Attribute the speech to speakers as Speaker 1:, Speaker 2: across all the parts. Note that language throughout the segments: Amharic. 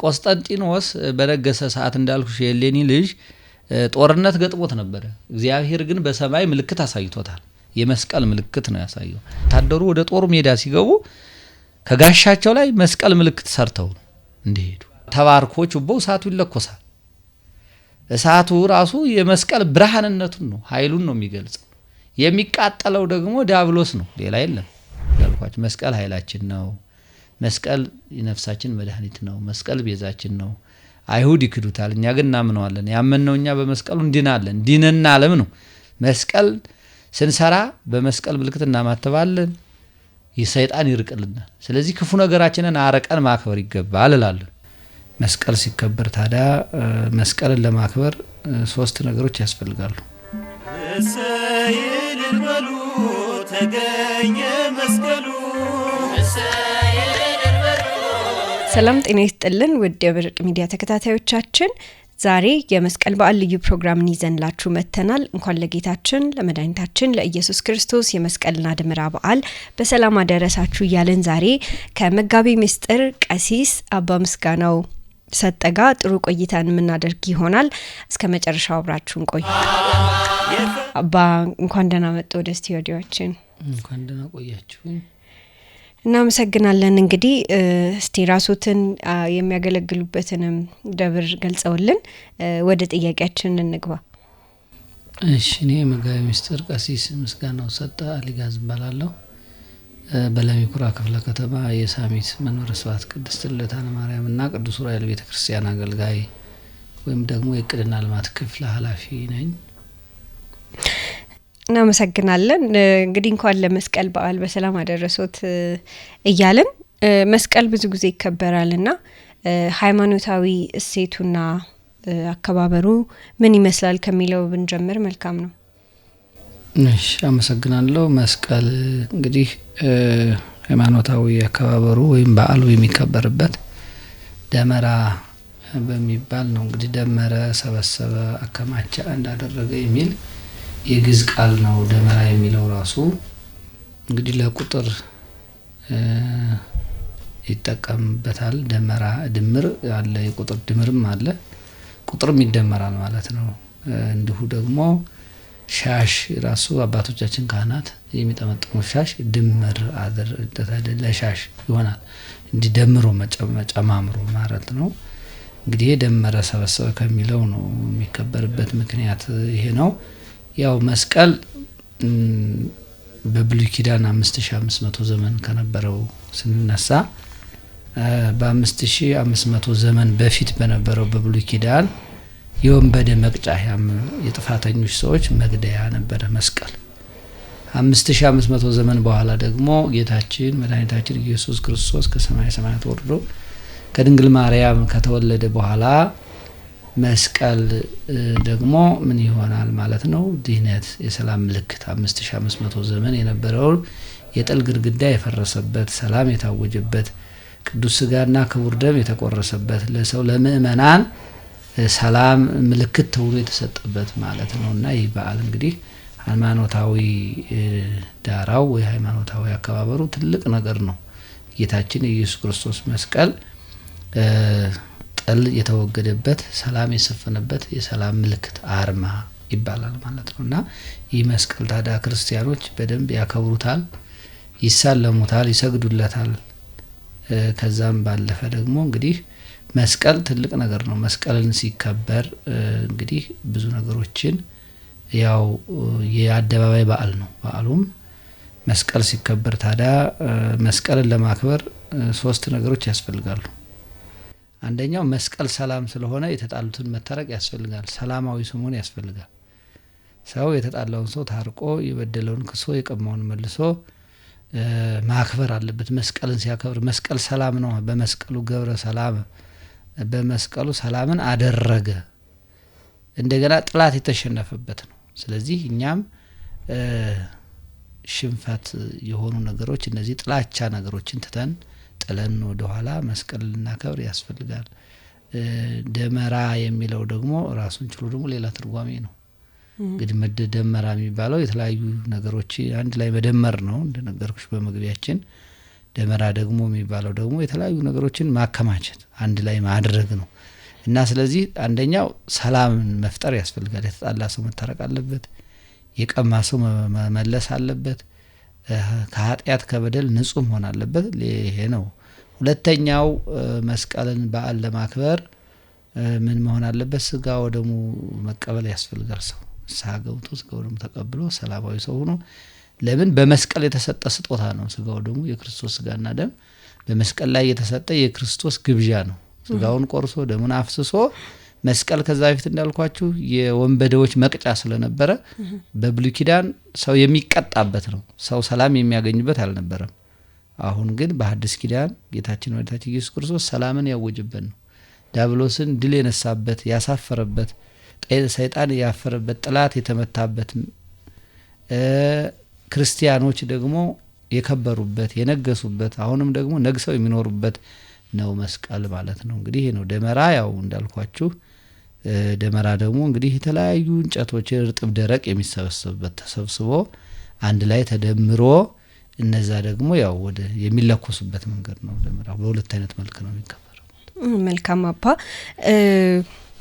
Speaker 1: ቆስጠንጢኖስ በነገሰ ሰዓት እንዳልኩሽ የሌኒ ልጅ ጦርነት ገጥሞት ነበር። እግዚአብሔር ግን በሰማይ ምልክት አሳይቶታል። የመስቀል ምልክት ነው ያሳየው። ታደሩ ወደ ጦር ሜዳ ሲገቡ ከጋሻቸው ላይ መስቀል ምልክት ሰርተው እንዲሄዱ ተባርኮ ችቦው እሳቱ ይለኮሳል። እሳቱ ራሱ የመስቀል ብርሃንነቱን ነው ኃይሉን ነው የሚገልጸው። የሚቃጠለው ደግሞ ዲያብሎስ ነው፣ ሌላ የለም። ያልኳችሁ መስቀል ኃይላችን ነው። መስቀል የነፍሳችን መድኃኒት ነው። መስቀል ቤዛችን ነው። አይሁድ ይክዱታል፣ እኛ ግን እናምነዋለን። ያመንነው እኛ በመስቀሉ እንድናለን። ዲነና ዓለም ነው። መስቀል ስንሰራ በመስቀል ምልክት እናማተባለን፣ የሰይጣን ይርቅልናል። ስለዚህ ክፉ ነገራችንን አረቀን ማክበር ይገባል እላለሁ። መስቀል ሲከበር ታዲያ መስቀልን ለማክበር 3 ነገሮች ያስፈልጋሉ።
Speaker 2: እሰይልን በሉ ተገኘ መስቀሉ።
Speaker 3: ሰላም ጤና ይስጥልን ውድ የብርቅ ሚዲያ ተከታታዮቻችን፣ ዛሬ የመስቀል በዓል ልዩ ፕሮግራምን ይዘንላችሁ መጥተናል። እንኳን ለጌታችን ለመድኃኒታችን ለኢየሱስ ክርስቶስ የመስቀልና ደመራ በዓል በሰላም አደረሳችሁ እያለን ዛሬ ከመጋቢ ምስጢር ቀሲስ አባ ምስጋናው ሰጠጋ ጥሩ ቆይታን የምናደርግ ይሆናል። እስከ መጨረሻው አብራችሁን ቆዩ። አባ እንኳን ደህና መጡ ወደ ስቱዲዮአችን።
Speaker 1: እንኳን ደህና ቆያችሁ።
Speaker 3: እናመሰግናለን። እንግዲህ እስቲ ራስዎትን የሚያገለግሉበትንም ደብር ገልጸውልን ወደ ጥያቄያችን እንግባ።
Speaker 1: እሺ፣ እኔ መጋቢ ምስጢር ቀሲስ ምስጋናው ሰጠ አሊጋዝ እባላለሁ። በለሚኩራ ክፍለ ከተማ የሳሚት መንበረ ስብሐት ቅድስት ልደታ ማርያም እና ቅዱስ ዑራኤል ቤተክርስቲያን አገልጋይ ወይም ደግሞ የዕቅድና ልማት ክፍል ኃላፊ ነኝ። እናመሰግናለን። እንግዲህ እንኳን ለመስቀል በዓል በሰላም አደረሶት እያለን መስቀል ብዙ ጊዜ ይከበራልና ሃይማኖታዊ እሴቱና አከባበሩ ምን ይመስላል ከሚለው ብንጀምር መልካም ነው። እሺ፣ አመሰግናለሁ። መስቀል እንግዲህ ሃይማኖታዊ አከባበሩ ወይም በዓሉ የሚከበርበት ደመራ በሚባል ነው። እንግዲህ ደመረ፣ ሰበሰበ፣ አከማቸ፣ እንዳደረገ የሚል የግዕዝ ቃል ነው። ደመራ የሚለው ራሱ እንግዲህ ለቁጥር ይጠቀምበታል። ደመራ ድምር አለ፣ የቁጥር ድምርም አለ፣ ቁጥርም ይደመራል ማለት ነው። እንዲሁ ደግሞ ሻሽ ራሱ አባቶቻችን ካህናት የሚጠመጥሙ ሻሽ ድምር ለሻሽ ይሆናል። እንዲህ ደምሮ መጨማምሮ ማለት ነው። እንግዲህ ደመረ ሰበሰበ ከሚለው ነው የሚከበርበት ምክንያት ይሄ ነው። ያው መስቀል በብሉይ ኪዳን 5500 ዘመን ከነበረው ስንነሳ በ5500 ዘመን በፊት በነበረው በብሉይ ኪዳን የወንበዴ መቅጫ የጥፋተኞች ሰዎች መግደያ ነበረ መስቀል። 5500 ዘመን በኋላ ደግሞ ጌታችን መድኃኒታችን ኢየሱስ ክርስቶስ ከሰማይ ሰማያት ወርዶ ከድንግል ማርያም ከተወለደ በኋላ መስቀል ደግሞ ምን ይሆናል ማለት ነው? ድህነት፣ የሰላም ምልክት 5500 ዘመን የነበረውን የጥል ግድግዳ የፈረሰበት፣ ሰላም የታወጀበት፣ ቅዱስ ስጋና ክቡር ደም የተቆረሰበት፣ ለሰው ለምእመናን ሰላም ምልክት ተብሎ የተሰጠበት ማለት ነውና ይህ በዓል እንግዲህ ሃይማኖታዊ ዳራው ወይ ሃይማኖታዊ አከባበሩ ትልቅ ነገር ነው። ጌታችን ኢየሱስ ክርስቶስ መስቀል ጥል የተወገደበት፣ ሰላም የሰፈነበት የሰላም ምልክት አርማ ይባላል ማለት ነውና ይህ መስቀል ታዲያ ክርስቲያኖች በደንብ ያከብሩታል፣ ይሳለሙታል፣ ይሰግዱለታል። ከዛም ባለፈ ደግሞ እንግዲህ መስቀል ትልቅ ነገር ነው። መስቀልን ሲከበር እንግዲህ ብዙ ነገሮችን ያው የአደባባይ በዓል ነው። በዓሉም መስቀል ሲከበር ታዲያ መስቀልን ለማክበር 3 ነገሮች ያስፈልጋሉ። አንደኛው መስቀል ሰላም ስለሆነ የተጣሉትን መታረቅ ያስፈልጋል። ሰላማዊ ስሙን ያስፈልጋል። ሰው የተጣላውን ሰው ታርቆ የበደለውን ክሶ የቀማውን መልሶ ማክበር አለበት። መስቀልን ሲያከብር መስቀል ሰላም ነው። በመስቀሉ ገብረ ሰላም፣ በመስቀሉ ሰላምን አደረገ። እንደገና ጥላት የተሸነፈበት ነው። ስለዚህ እኛም ሽንፈት የሆኑ ነገሮች እነዚህ ጥላቻ ነገሮችን ትተን ጥለን ወደ ኋላ መስቀል ልናከብር ያስፈልጋል። ደመራ የሚለው ደግሞ ራሱን ችሎ ደግሞ ሌላ ትርጓሜ ነው። እንግዲህ መደመራ የሚባለው የተለያዩ ነገሮች አንድ ላይ መደመር ነው። እንደነገርኩሽ በመግቢያችን ደመራ ደግሞ የሚባለው ደግሞ የተለያዩ ነገሮችን ማከማቸት አንድ ላይ ማድረግ ነው እና ስለዚህ አንደኛው ሰላምን መፍጠር ያስፈልጋል። የተጣላ ሰው መታረቅ አለበት። የቀማ ሰው መመለስ አለበት። ከኃጢአት ከበደል ንጹህ መሆን አለበት። ይሄ ነው። ሁለተኛው መስቀልን በዓል ለማክበር ምን መሆን አለበት? ስጋ ወደሙ መቀበል ያስፈልጋል። ሰው ንስሐ ገብቶ ስጋ ወደሙ ተቀብሎ ሰላማዊ ሰው ሆኖ ለምን በመስቀል የተሰጠ ስጦታ ነው። ስጋ ወደሙ የክርስቶስ ስጋና ደም በመስቀል ላይ የተሰጠ የክርስቶስ ግብዣ ነው። ስጋውን ቆርሶ ደሙን አፍስሶ መስቀል ከዛ በፊት እንዳልኳችሁ የወንበዴዎች መቅጫ ስለነበረ በብሉይ ኪዳን ሰው የሚቀጣበት ነው። ሰው ሰላም የሚያገኝበት አልነበረም። አሁን ግን በሐዲስ ኪዳን ጌታችን መድኃኒታችን ኢየሱስ ክርስቶስ ሰላምን ያወጀበት ነው። ዲያብሎስን ድል የነሳበት ያሳፈረበት፣ ሰይጣን ያፈረበት፣ ጠላት የተመታበት፣ ክርስቲያኖች ደግሞ የከበሩበት የነገሱበት፣ አሁንም ደግሞ ነግሰው የሚኖሩበት ነው መስቀል ማለት ነው። እንግዲህ ይሄ ነው ደመራ። ያው እንዳልኳችሁ ደመራ ደግሞ እንግዲህ የተለያዩ እንጨቶች እርጥብ ደረቅ የሚሰበሰብበት ተሰብስቦ አንድ ላይ ተደምሮ እነዛ ደግሞ ያው ወደ የሚለኮሱበት መንገድ ነው። ደመራ በሁለት አይነት መልክ ነው የሚከበረው።
Speaker 3: መልካም አባ።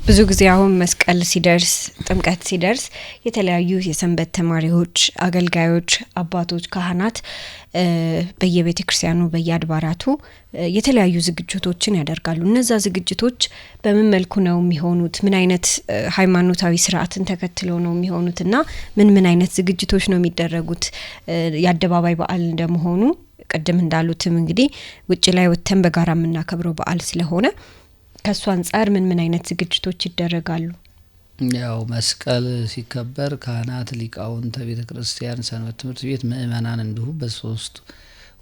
Speaker 3: ብዙ ጊዜ አሁን መስቀል ሲደርስ ጥምቀት ሲደርስ የተለያዩ የሰንበት ተማሪዎች፣ አገልጋዮች፣ አባቶች፣ ካህናት በየቤተ ክርስቲያኑ በየአድባራቱ የተለያዩ ዝግጅቶችን ያደርጋሉ። እነዛ ዝግጅቶች በምን መልኩ ነው የሚሆኑት? ምን አይነት ሃይማኖታዊ ስርዓትን ተከትለው ነው የሚሆኑትና ምን አይነት ዝግጅቶች ነው የሚደረጉት? የአደባባይ በዓል እንደመሆኑ ቅድም እንዳሉትም እንግዲህ ውጭ ላይ ወጥተን በጋራ የምናከብረው በዓል ስለሆነ ከሱ አንጻር ምን አይነት ዝግጅቶች ይደረጋሉ?
Speaker 1: ያው መስቀል ሲከበር ካህናት፣ ሊቃውንተ ቤተ ክርስቲያን፣ ሰንበት ትምህርት ቤት፣ ምእመናን እንዲሁ በሶስት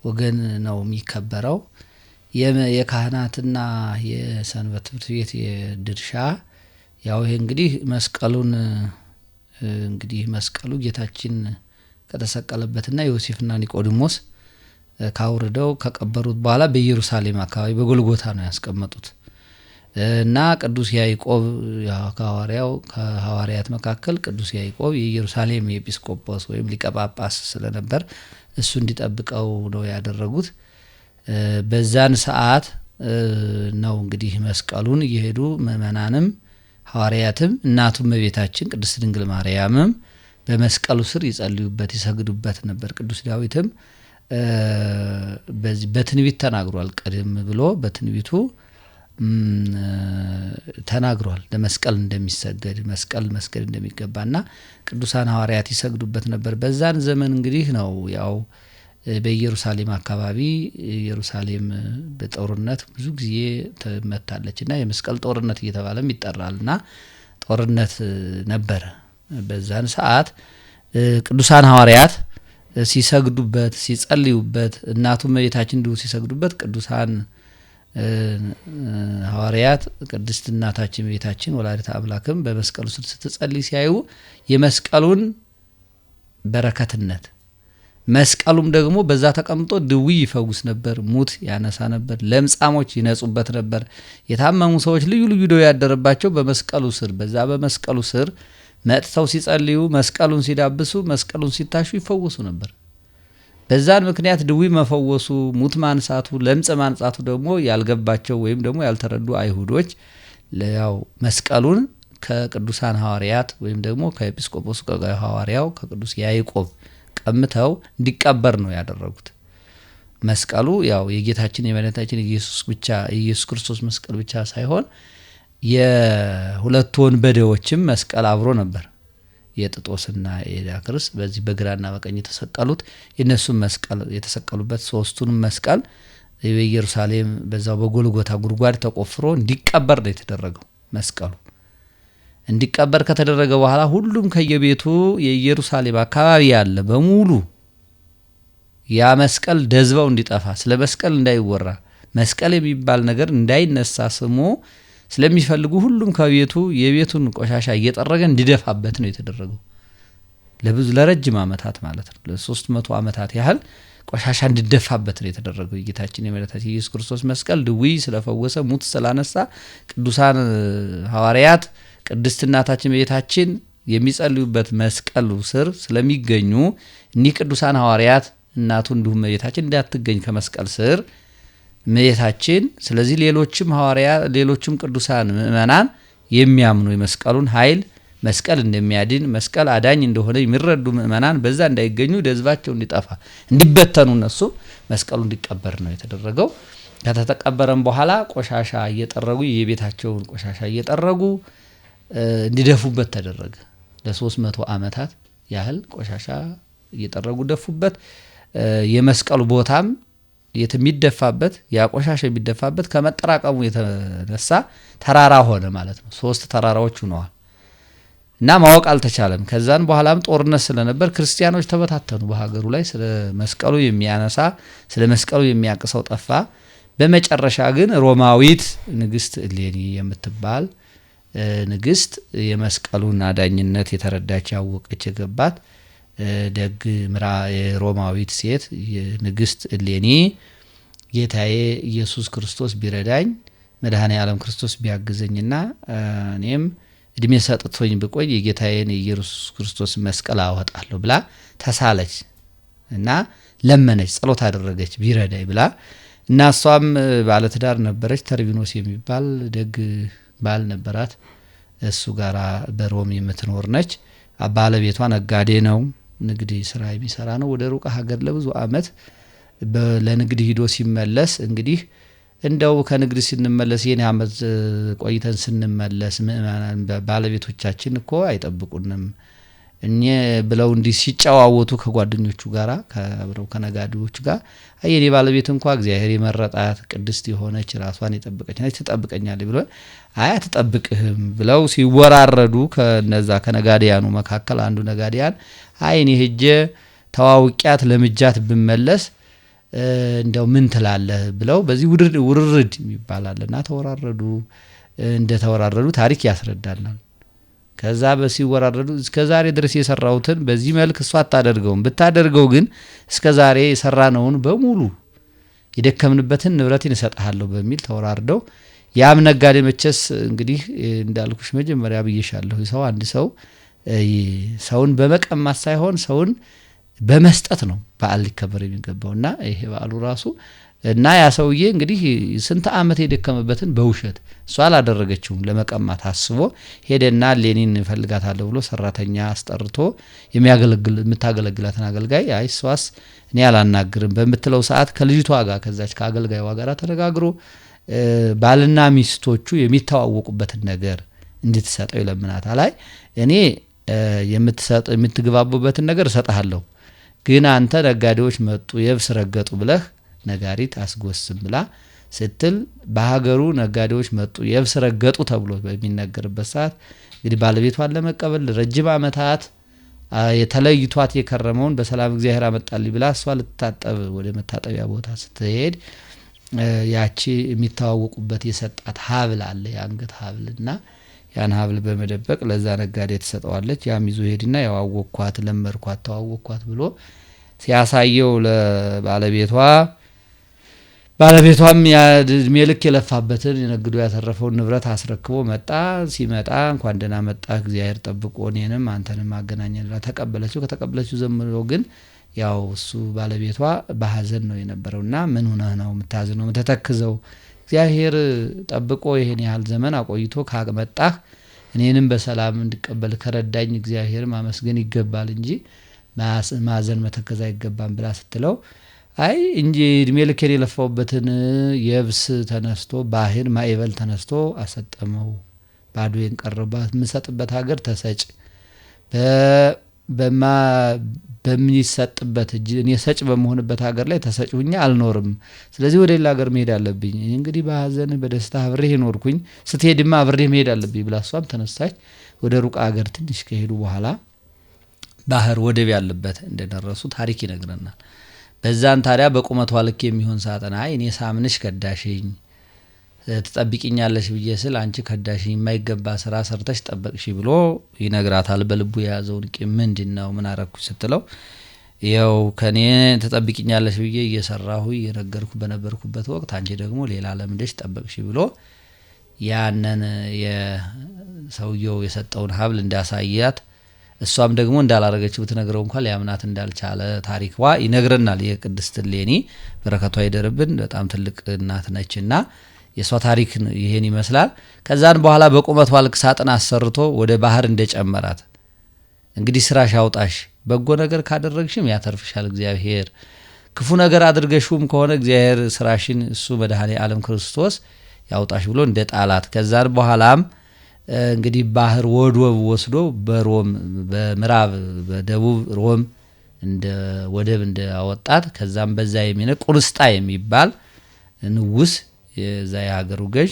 Speaker 1: ወገን ነው የሚከበረው። የካህናትና የሰንበት ትምህርት ቤት የድርሻ ያው ይሄ እንግዲህ መስቀሉ ጌታችን ከተሰቀለበትና ዮሴፍና ኒቆዲሞስ ካውርደው ከቀበሩት በኋላ በኢየሩሳሌም አካባቢ በጎልጎታ ነው ያስቀመጡት እና ቅዱስ ያዕቆብ ከሐዋርያት መካከል ቅዱስ ያዕቆብ የኢየሩሳሌም ኤጲስቆጶስ ወይም ሊቀ ጳጳስ ስለነበር እሱ እንዲጠብቀው ነው ያደረጉት። በዛን ሰዓት ነው እንግዲህ መስቀሉን እየሄዱ ምእመናንም ሐዋርያትም እናቱም እመቤታችን ቅድስት ድንግል ማርያምም በመስቀሉ ስር ይጸልዩበት ይሰግዱበት ነበር። ቅዱስ ዳዊትም በትንቢት ተናግሯል። ቀደም ብሎ በትንቢቱ ተናግሯል። ለመስቀል እንደሚሰገድ መስገድ እንደሚገባና ቅዱሳን ሐዋርያት ይሰግዱበት ነበር። በዛን ዘመን እንግዲህ ነው ያው በኢየሩሳሌም አካባቢ ኢየሩሳሌም በጦርነት ብዙ ጊዜ ተመታለችና የመስቀል ጦርነት እየተባለም ይጠራልና ጦርነት ነበረ። በዛን ሰዓት ቅዱሳን ሐዋርያት ሲሰግዱበት ሲጸልዩበት፣ እናቱ እመቤታችን እንዲሁ ሲሰግዱበት ቅዱሳን ሐዋርያት ቅድስት እናታችን እመቤታችን ወላዲተ አምላክም በመስቀሉ ስር ስትጸልይ ሲያዩ የመስቀሉን በረከትነት መስቀሉም ደግሞ በዛ ተቀምጦ ድውይ ይፈውስ ነበር፣ ሙት ያነሳ ነበር፣ ለምጻሞች ይነጹበት ነበር። የታመሙ ሰዎች ልዩ ልዩ ደዌ ያደረባቸው በመስቀሉ ስር በመስቀሉ ስር መጥተው ሲጸልዩ መስቀሉን ሲዳብሱ መስቀሉን ሲታሹ ይፈወሱ ነበር። በዛን ምክንያት ድውይ መፈወሱ፣ ሙት ማንሳቱ፣ ለምጽ ማንጻቱ ደግሞ ያልገባቸው ወይም ደግሞ ያልተረዱ አይሁዶች ያው መስቀሉን ከቅዱሳን ሐዋርያት ወይም ደግሞ ከኤጲስቆጶሱ ከሐዋርያው ከቅዱስ ያዕቆብ ቀምተው እንዲቀበር ነው ያደረጉት። መስቀሉ ያው የጌታችን የመድኃኒታችን ኢየሱስ ክርስቶስ መስቀል ብቻ ሳይሆን የሁለቱ ወንበዴዎችም መስቀል አብሮ ነበር። የጥጦስና የዳክርስ በዚህ በግራና በቀኝ የተሰቀሉት የነሱም መስቀል የተሰቀሉበት ሶስቱንም መስቀል በኢየሩሳሌም በዛው በጎልጎታ ጉድጓድ ተቆፍሮ እንዲቀበር ነው የተደረገው። መስቀሉ እንዲቀበር ከተደረገ በኋላ ሁሉም ከየቤቱ የኢየሩሳሌም አካባቢ ያለ በሙሉ ያ መስቀል ደዝበው እንዲጠፋ፣ ስለ መስቀል እንዳይወራ፣ መስቀል የሚባል ነገር እንዳይነሳ ስሙ ስለሚፈልጉ ሁሉም ከቤቱ የቤቱን ቆሻሻ እየጠረገ እንዲደፋበት ነው የተደረገው። ለረጅም ዓመታት ማለት ነው ለ300 ዓመታት ያህል ቆሻሻ እንዲደፋበት ነው የተደረገው። የጌታችን የመድኃኒታችን ኢየሱስ ክርስቶስ መስቀል ድውይ ስለፈወሰ፣ ሙት ስላነሳ፣ ቅዱሳን ሐዋርያት ቅድስት እናታችን እመቤታችን የሚጸልዩበት መስቀሉ ስር ስለሚገኙ እኒህ ቅዱሳን ሐዋርያት እናቱ እንዲሁም እመቤታችን እንዳትገኝ ከመስቀል ስር እመቤታችን። ስለዚህ ሌሎችም ሐዋርያ ሌሎችም ቅዱሳን ምእመናን የሚያምኑ የመስቀሉን ኃይል መስቀል እንደሚያድን መስቀል አዳኝ እንደሆነ የሚረዱ ምእመናን በዛ እንዳይገኙ ደዝባቸው እንዲጠፋ እንዲበተኑ እነሱ መስቀሉ እንዲቀበር ነው የተደረገው። ከተቀበረም በኋላ ቆሻሻ እየጠረጉ የቤታቸውን ቆሻሻ እየጠረጉ እንዲደፉበት ተደረገ። ለ300 ዓመታት ያህል ቆሻሻ እየጠረጉ ደፉበት። የመስቀሉ ቦታም የሚደፋበት ያ ቆሻሻ የሚደፋበት ከመጠራቀሙ የተነሳ ተራራ ሆነ ማለት ነው። 3 ተራራዎች ሆነዋል እና ማወቅ አልተቻለም። ከዛን በኋላም ጦርነት ስለነበር ክርስቲያኖች ተበታተኑ በሀገሩ ላይ። ስለ መስቀሉ የሚያነሳ ስለ መስቀሉ የሚያቅሰው ጠፋ። በመጨረሻ ግን ሮማዊት ንግስት እሌኒ የምትባል ንግስት የመስቀሉን አዳኝነት የተረዳች ያወቀች የገባት ደግ ምራ የሮማዊት ሴት ንግስት እሌኒ ጌታዬ ኢየሱስ ክርስቶስ ቢረዳኝ መድኃኔ ዓለም ክርስቶስ ቢያግዘኝና እኔም እድሜ ሰጥቶኝ ብቆይ የጌታዬን የኢየሱስ ክርስቶስ መስቀል አወጣለሁ ብላ ተሳለች እና ለመነች፣ ጸሎት አደረገች ቢረዳኝ ብላ እና እሷም ባለትዳር ነበረች። ተርቢኖስ የሚባል ደግ ባል ነበራት። እሱ ጋራ በሮም የምትኖር ነች። ባለቤቷ ነጋዴ ነው፣ ንግድ ስራ የሚሰራ ነው። ወደ ሩቅ ሀገር ለብዙ ዓመት ለንግድ ሂዶ ሲመለስ እንግዲህ እንደው ከንግድ ስንመለስ የኔ ዓመት ቆይተን ስንመለስ ምእመናን ባለቤቶቻችን እኮ አይጠብቁንም እኛ ብለው እንዲህ ሲጫዋወቱ ከጓደኞቹ ጋራ ከአብረው ከነጋዴዎች ጋር የኔ ባለቤት እንኳን እግዚአብሔር የመረጣት ቅድስት የሆነች ራሷን የጠበቀች ነች ትጠብቀኛለች ብሎ አትጠብቅህም ብለው ሲወራረዱ ከነዛ ከነጋዴያኑ መካከል አንዱ ነጋዴያን እኔ ሄጄ ተዋውቂያት ለምጃት ብመለስ እንደው ምን ትላለህ ብለው በዚህ ውርርድ ይባላልና ተወራረዱ። እንደተወራረዱ ታሪክ ያስረዳናል። ከዛ በሲወራረዱ እስከዛሬ ድረስ የሰራውትን በዚህ መልክ እሷ አታደርገውም፣ ብታደርገው ግን እስከዛሬ የሰራነውን በሙሉ የደከምንበትን ንብረትን እሰጥሃለሁ በሚል ተወራርደው ያም ነጋዴ መቸስ እንግዲህ እንዳልኩሽ መጀመሪያ ብዬሻለሁ ሰው አንድ ሰው ሰውን በመቀማት ሳይሆን ሰውን በመስጠት ነው በዓል ሊከበር የሚገባውና ይሄ በዓሉ ራሱ እና ያ ሰውዬ እንግዲህ ስንት ዓመት የደከመበትን በውሸት እሷ አላደረገችውም ለመቀማት አስቦ ሄደና ሌኒን ፈልጋታለሁ ብሎ ሰራተኛ አስጠርቶ የምታገለግላትን አገልጋይ እሷስ እኔ አላናግርም በምትለው ሰዓት ከልጅቷ ጋር ከዛች ከአገልጋይዋ ጋር ተነጋግሮ ባልና ሚስቶቹ የሚተዋወቁበትን ነገር እንድትሰጠው ይለምናታል። እኔ የምትግባቡበትን ነገር እሰጥሃለሁ፣ ግን አንተ ነጋዴዎች መጡ የብስ ረገጡ ብለህ ነጋሪት አስጎስም ብላ ስትል በሀገሩ ነጋዴዎች መጡ የብስ ረገጡ ተብሎ በሚነገርበት ሰዓት እንግዲህ ባለቤቷን ለመቀበል ረጅም ዓመታት የተለይቷት የከረመውን በሰላም እግዚአብሔር አመጣልኝ ብላ እሷ ልትታጠብ ወደ መታጠቢያ ቦታ ስትሄድ ያቺ የሚተዋወቁበት የሰጣት ሀብል አለ የአንገት ሀብልና ያን ሀብል በመደበቅ ለዛ ነጋዴ ተሰጠዋለች። ያም ይዞ ሄድና ያዋወቅኳት ለመርኳት ተዋወቅኳት ብሎ ሲያሳየው ባለቤቷም እድሜ ልክ የለፋበትን የነግዶ ያተረፈውን ንብረት አስረክቦ መጣ። ሲመጣ እንኳን ደህና መጣ እግዚአብሔር ጠብቆ እኔንም አንተንም አገናኘን ብላ ተቀበለችው። ከተቀበለችው ዘምሮ ግን ያው እሱ ባለቤቷ በሐዘን ነው የነበረውና ምን ሆነህ ነው የምታዝነው የምትተክዘው? እግዚአብሔር ጠብቆ ይሄን ያህል ዘመን አቆይቶ ካመጣህ እኔንም በሰላም እንድቀበል ከረዳኝ እግዚአብሔር ማመስገን ይገባል እንጂ ማዘን መተከዝ አይገባም ብላ ስትለው እንጂ እድሜ ልኬን የለፋውበትን የብስ ተነስቶ ባህር ማዕበል ተነስቶ አሰጠመው፣ ባዶዬን ቀረባት የምሰጥበት ሀገር ተሰጭ በሚሰጥበት እጅ እኔ ሰጭ በመሆንበት ሀገር ላይ ተሰጭሁኛ አልኖርም። ስለዚህ ወደ ሌላ ሀገር መሄድ አለብኝ። እንግዲህ በሐዘን በደስታ አብሬህ ኖርኩኝ፣ ስትሄድማ አብሬህ መሄድ አለብኝ ብላ እሷም ተነሳች። ወደ ሩቅ ሀገር ትንሽ ከሄዱ በኋላ ባህር ወደብ ያለበት እንደደረሱ ታሪክ ይነግረናል። በዛን ታዲያ በቁመቷ ልክ የሚሆን ሳጥና እኔ ሳምንሽ ከዳሽኝ ትጠብቂኛለሽ ብዬ ስል አንቺ ከዳሽኝ የማይገባ ስራ ሰርተሽ ጠበቅሽ ብሎ ይነግራታል። በልቡ የያዘውን ቂም ምንድነው ምን አረኩ ስትለው ያው ከኔ ትጠብቂኛለሽ ብዬ እየሰራሁ እየነገርኩ በነበርኩበት ወቅት አንቺ ደግሞ ሌላ ለምደሽ ጠበቅሽ ብሎ ያንን የሰውየው የሰጠውን ሀብል እንዳሳያት እሷም ደግሞ እንዳላረገችው ብትነግረው እንኳን ሊያምናት እንዳልቻለ ታሪኳ ይነግረናል። የቅድስት እሌኒ በረከቷ ይደርብን። በጣም ትልቅ እናት ነችና የሷ ታሪክ ይሄን ይመስላል። ከዛን በኋላ በቁመቷ ልክ ሳጥን አሰርቶ ወደ ባህር እንደጨመራት እንግዲህ ስራሽ ያውጣሽ፣ በጎ ነገር ካደረግሽም ያተርፍሻል እግዚአብሔር፣ ክፉ ነገር አድርገሽውም ከሆነ እግዚአብሔር ስራሽን እሱ መድኃኔ ዓለም ክርስቶስ ያውጣሽ ብሎ እንደ ጣላት ከዛን በኋላም እንግዲህ ባህር ወደብ ወስዶ በሮም በምዕራብ በደቡብ ሮም እንደ ወደብ እንደ አወጣት ከዛም በዛ የሚነ ቁርስጣ የሚባል ንጉስ የዛ የሀገሩ ገዥ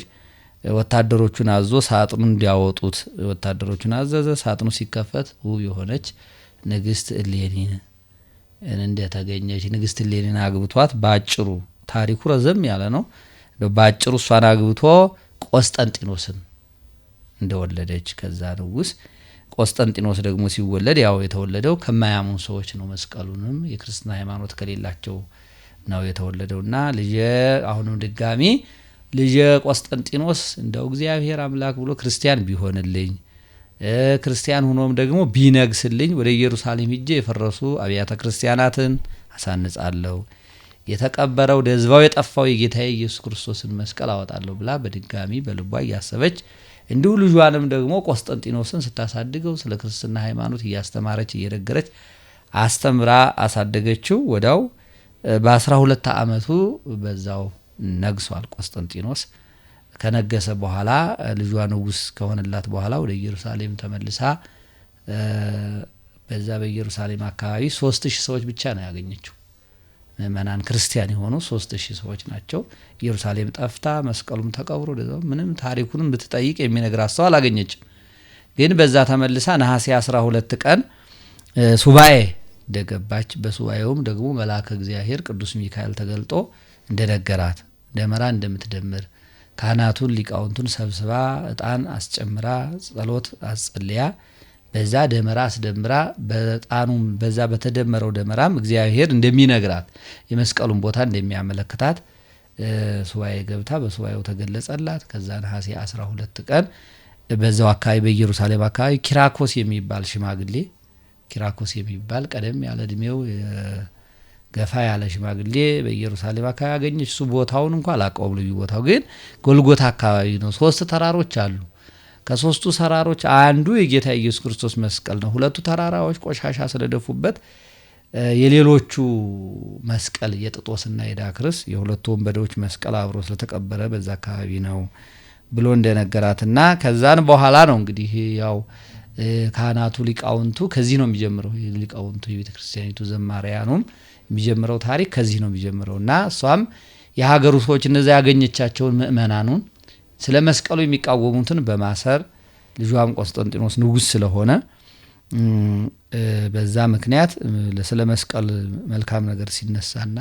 Speaker 1: ወታደሮቹን አዞ ሳጥኑን እንዲያወጡት ወታደሮቹን አዘዘ። ሳጥኑ ሲከፈት ውብ የሆነች ንግስት እሌኒን እንደተገኘች ንግስት እሌኒን አግብቷት ባጭሩ ታሪኩ ረዘም ያለ ነው። ባጭሩ እሷን አግብቶ ቆስጠንጢኖስን እንደወለደች ከዛ ንጉስ ቆስጠንጢኖስ ደግሞ ሲወለድ ያው የተወለደው ከማያምኑ ሰዎች ነው። መስቀሉንም የክርስትና ሃይማኖት ከሌላቸው ነው የተወለደውና ልጄ አሁንም ድጋሚ ልጄ ቆስጠንጢኖስ እንደው እግዚአብሔር አምላክ ብሎ ክርስቲያን ቢሆንልኝ ክርስቲያን ሆኖም ደግሞ ቢነግስልኝ ወደ ኢየሩሳሌም ሄጄ የፈረሱ አብያተ ክርስቲያናትን አሳንጻለሁ፣ የተቀበረው ደዝባው የጠፋው የጌታዬ ኢየሱስ ክርስቶስን መስቀል አወጣለሁ ብላ በድጋሚ በልቧ ያሰበች እንዲሁ ልጇንም ደግሞ ቆስጠንጢኖስን ስታሳድገው ስለ ክርስትና ሃይማኖት እያስተማረች እየነገረች አስተምራ አሳደገችው። ወዳው በ12 ዓመቱ በዛው ነግሷል። ቆስጠንጢኖስ ከነገሰ በኋላ ልጇ ንጉስ ከሆነላት በኋላ ወደ ኢየሩሳሌም ተመልሳ በዛ በኢየሩሳሌም አካባቢ 3000 ሰዎች ብቻ ነው ያገኘችው። ምእመናን ክርስቲያን የሆኑ 3000 ሰዎች ናቸው። ኢየሩሳሌም ጠፍታ መስቀሉም ተቀብሮ ደዛው ምንም ታሪኩንም ብትጠይቅ የሚነግራት ሰው አላገኘችም። ግን በዛ ተመልሳ ነሐሴ 12 ቀን ሱባኤ ደገባች። በሱባኤውም ደግሞ መልአከ እግዚአብሔር ቅዱስ ሚካኤል ተገልጦ እንደነገራት ደመራ እንደምትደምር ካህናቱን ሊቃውንቱን ሰብስባ ዕጣን አስጨምራ ጸሎት አስጸልያ በዛ ደመራ አስደምራ በጣኑም በዛ በተደመረው ደመራም እግዚአብሔር እንደሚነግራት የመስቀሉን ቦታ እንደሚያመለክታት ሱባኤ ገብታ በሱባኤው ተገለጸላት። ከዛ ነሐሴ 12 ቀን በዛው አካባቢ በኢየሩሳሌም አካባቢ ኪራኮስ የሚባል ሽማግሌ ኪራኮስ የሚባል ቀደም ያለ እድሜው ገፋ ያለ ሽማግሌ በኢየሩሳሌም አካባቢ አገኘች። እሱ ቦታውን እንኳን አላውቀውም። ልዩ ቦታው ግን ጎልጎታ አካባቢ ነው። 3 ተራሮች አሉ። ከ3ቱ ተራሮች አንዱ የጌታ ኢየሱስ ክርስቶስ መስቀል ነው። 2ቱ ተራራዎች ቆሻሻ ስለደፉበት የሌሎቹ መስቀል የጥጦስና የዳክርስ የሁለቱ ወንበዴዎች መስቀል አብሮ ስለተቀበረ በዛ አካባቢ ነው ብሎ እንደነገራትና ከዛን በኋላ ነው እንግዲህ ያው ካህናቱ ሊቃውንቱ ከዚህ ነው የሚጀምረው። ሊቃውንቱ የቤተክርስቲያኒቱ ዘማሪያኑም የሚጀምረው ታሪክ ከዚህ ነው የሚጀምረውና እሷም የሀገሩ ሰዎች እነዛ ያገኘቻቸውን ምእመናኑን ስለ መስቀሉ የሚቃወሙትን በማሰር ልጇም ቆስጠንጢኖስ ንጉስ ስለሆነ በዛ ምክንያት ስለ መስቀል መልካም ነገር ሲነሳና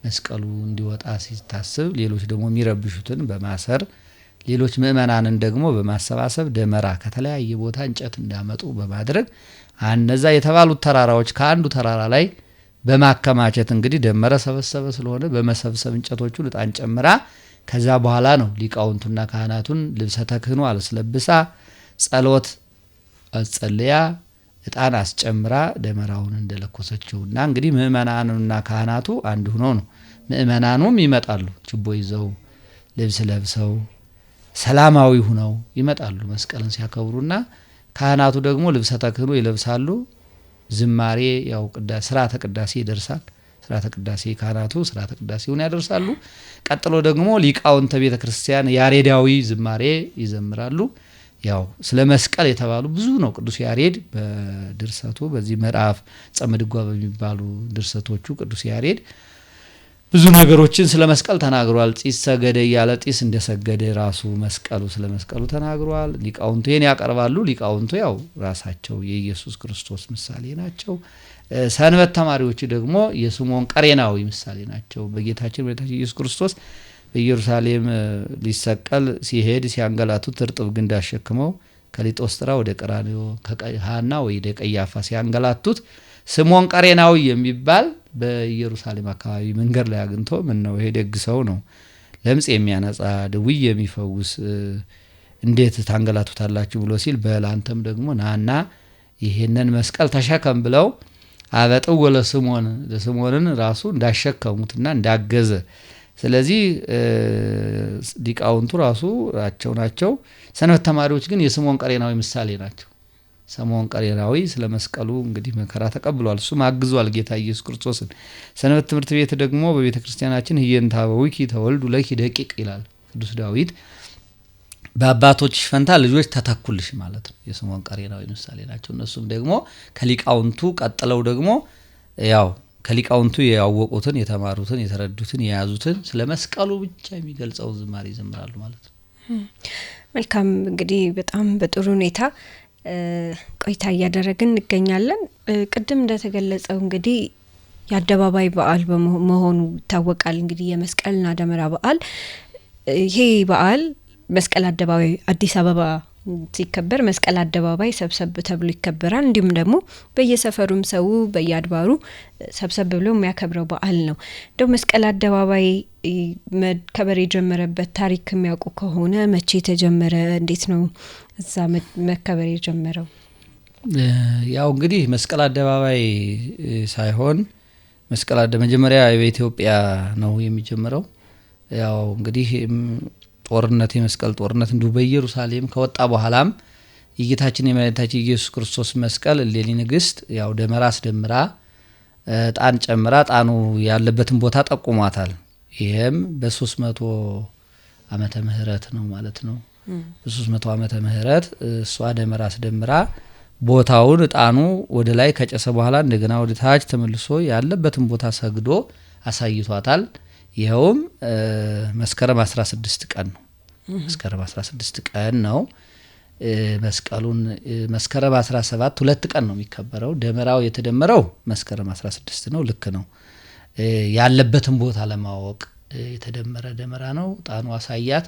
Speaker 1: መስቀሉ እንዲወጣ ሲታስብ ሌሎች ደግሞ የሚረብሹትን በማሰር ሌሎች ምእመናንን ደግሞ በማሰባሰብ ደመራ ከተለያየ ቦታ እንጨት እንዳመጡ በማድረግ እነዛ የተባሉት ተራራዎች ከአንዱ ተራራ ላይ በማከማቸት እንግዲህ ደመረ ሰበሰበ ስለሆነ በመሰብሰብ እንጨቶቹ ዕጣን ጨምራ ከዛ በኋላ ነው ሊቃውንቱና ካህናቱን ልብሰ ተክህኖ አለስለብሳ ጸሎት አጸልያ ዕጣን አስጨምራ ደመራውን እንደለኮሰችውና እንግዲህ ምእመናኑና ካህናቱ አንድ ሆነው ነው። ምእመናኑም ይመጣሉ ችቦ ይዘው ልብስ ለብሰው ሰላማዊ ሆነው ይመጣሉ መስቀልን ሲያከብሩና ካህናቱ ደግሞ ልብሰ ተክህኖ ይለብሳሉ። ዝማሬ ያው ስርዓተ ቅዳሴ ይደርሳል። ስርዓተ ቅዳሴ ካህናቱ ስርዓተ ቅዳሴውን ያደርሳሉ። ቀጥሎ ደግሞ ሊቃውንተ ቤተክርስቲያን ያሬዳዊ ዝማሬ ይዘምራሉ። ያው ስለ መስቀል የተባሉ ብዙ ነው። ቅዱስ ያሬድ በድርሰቱ በዚህ ምዕራፍ ጸመድጓ በሚባሉ ድርሰቶቹ ቅዱስ ያሬድ ብዙ ነገሮችን ስለ መስቀል ተናግሯል። ጢስ ሰገደ ያለ ጢስ እንደሰገደ ራሱ መስቀሉ ስለ መስቀሉ ተናግሯል። ሊቃውንቱ ይሄን ያቀርባሉ። ሊቃውንቱ ያው ራሳቸው የኢየሱስ ክርስቶስ ምሳሌ ናቸው። ሰንበት ተማሪዎች ደግሞ የስምዖን ቀሬናዊ ምሳሌ ናቸው። በጌታችን በጌታችን ኢየሱስ ክርስቶስ በኢየሩሳሌም ሊሰቀል ሲሄድ ሲያንገላቱት እርጥብ ግንድ አሸክመው ከሊጦስጥራ ወደ ቀራንዮ ከሐና ወደ ቀያፋ ሲያንገላቱት ስምዖን ቀሬናዊ የሚባል በኢየሩሳሌም አካባቢ መንገድ ላይ አግኝቶ ምን ነው ይሄ ደግ ሰው ነው፣ ለምጽ የሚያነጻ ድውይ የሚፈውስ እንዴት ታንገላቱታላችሁ ብሎ ሲል በላንተም ደግሞ ናና ይሄንን መስቀል ተሸከም ብለው አበጠው ለስምዖንን ራሱ እንዳሸከሙትና እንዳገዘ። ስለዚህ ሊቃውንቱ ራሱ ናቸው። ሰንበት ተማሪዎች ግን የስምዖን ቀሬናዊ ምሳሌ ናቸው። ስምዖን ቀሬናዊ ስለ መስቀሉ እንግዲህ መከራ ተቀብሏል። እሱም አግዟል ጌታ ኢየሱስ ክርስቶስን። ሰንበት ትምህርት ቤት ደግሞ በቤተ ክርስቲያናችን ህየንተ አበዊኪ ተወልዱ ለኪ ደቂቅ ይላል ቅዱስ ዳዊት። በአባቶችሽ ፈንታ ልጆች ተተኩልሽ ማለት ነው። የስምዖን ቀሬናዊ ምሳሌ ናቸው። እነሱም ደግሞ ከሊቃውንቱ ቀጥለው ደግሞ ያው ከሊቃውንቱ ያወቁትን የተማሩትን የተረዱትን የያዙትን ስለ መስቀሉ ብቻ የሚገልጸው ዝማሬ ይዘምራሉ ማለት ነው።
Speaker 3: መልካም እንግዲህ በጣም በጥሩ ሁኔታ ቆይታ እያደረግን እንገኛለን። ቅድም እንደተገለጸው እንግዲህ የአደባባይ በዓል መሆኑ ይታወቃል። እንግዲህ የመስቀልና ደመራ በዓል ይሄ በዓል መስቀል አደባባይ አዲስ አበባ ሲከበር መስቀል አደባባይ ሰብሰብ ተብሎ ይከበራል። እንዲሁም ደግሞ በየሰፈሩም ሰው በየአድባሩ ሰብሰብ ብሎ የሚያከብረው በዓል ነው። እንደው መስቀል አደባባይ መከበር የጀመረበት ታሪክ የሚያውቁ ከሆነ መቼ ተጀመረ? እንዴት ነው እዛ መከበር የጀመረው?
Speaker 1: ያው እንግዲህ መስቀል አደባባይ ሳይሆን መጀመሪያ በኢትዮጵያ ነው የሚጀምረው። ያው እንግዲህ ጦርነት የመስቀል ጦርነት እንዲሁ በኢየሩሳሌም ከወጣ በኋላም የጌታችን የመድኃኒታችን ኢየሱስ ክርስቶስ መስቀል እሌኒ ንግስት ያው ደመራ አስደምራ ጣን ጨምራ ጣኑ ያለበትን ቦታ ጠቁሟታል። ይሄም በ300 ዓመተ ምህረት ነው ማለት ነው። በ300 ዓመተ ምህረት እሷ ደመራ አስደምራ ቦታውን ጣኑ ወደ ላይ ከጨሰ በኋላ እንደገና ወደ ታች ተመልሶ ያለበትን ቦታ ሰግዶ አሳይቷታል። ይሄውም መስከረም 16 ቀን ነው። መስከረም 16 ቀን ነው። መስቀሉን መስከረም 17 2 ቀን ነው የሚከበረው። ደመራው የተደመረው መስከረም 16 ነው። ልክ ነው። ያለበትን ቦታ ለማወቅ የተደመረ ደመራ ነው። ጣኑ አሳያት።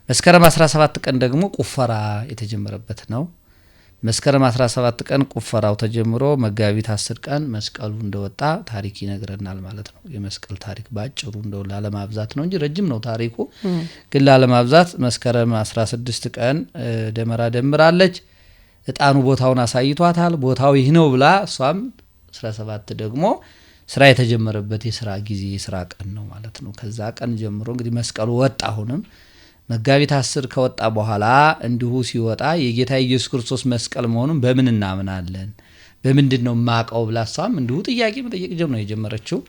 Speaker 1: መስከረም 17 ቀን ደግሞ ቁፈራ የተጀመረበት ነው። መስከረም 17 ቀን ቁፈራው ተጀምሮ መጋቢት 10 ቀን መስቀሉ እንደወጣ ታሪክ ይነግረናል ማለት ነው። የመስቀል ታሪክ ባጭሩ እንደው ላለማብዛት ነው እንጂ ረጅም ነው ታሪኩ። ግን ላለማብዛት መስከረም 16 ቀን ደመራ ደምራለች። እጣኑ ቦታውን አሳይቷታል። ቦታው ይህ ነው ብላ እሷም 17 ደግሞ ስራ የተጀመረበት የስራ ጊዜ የስራ ቀን ነው ማለት ነው። ከዛ ቀን ጀምሮ እንግዲህ መስቀሉ ወጣ። አሁንም መጋቢት 10 ከወጣ በኋላ እንዲሁ ሲወጣ የጌታ ኢየሱስ ክርስቶስ መስቀል መሆኑን በምን እናምናለን? በምንድን ነው ማቀው ብላ እሷም እንዲሁ ጥያቄ መጠየቅ ነው የጀመረችው።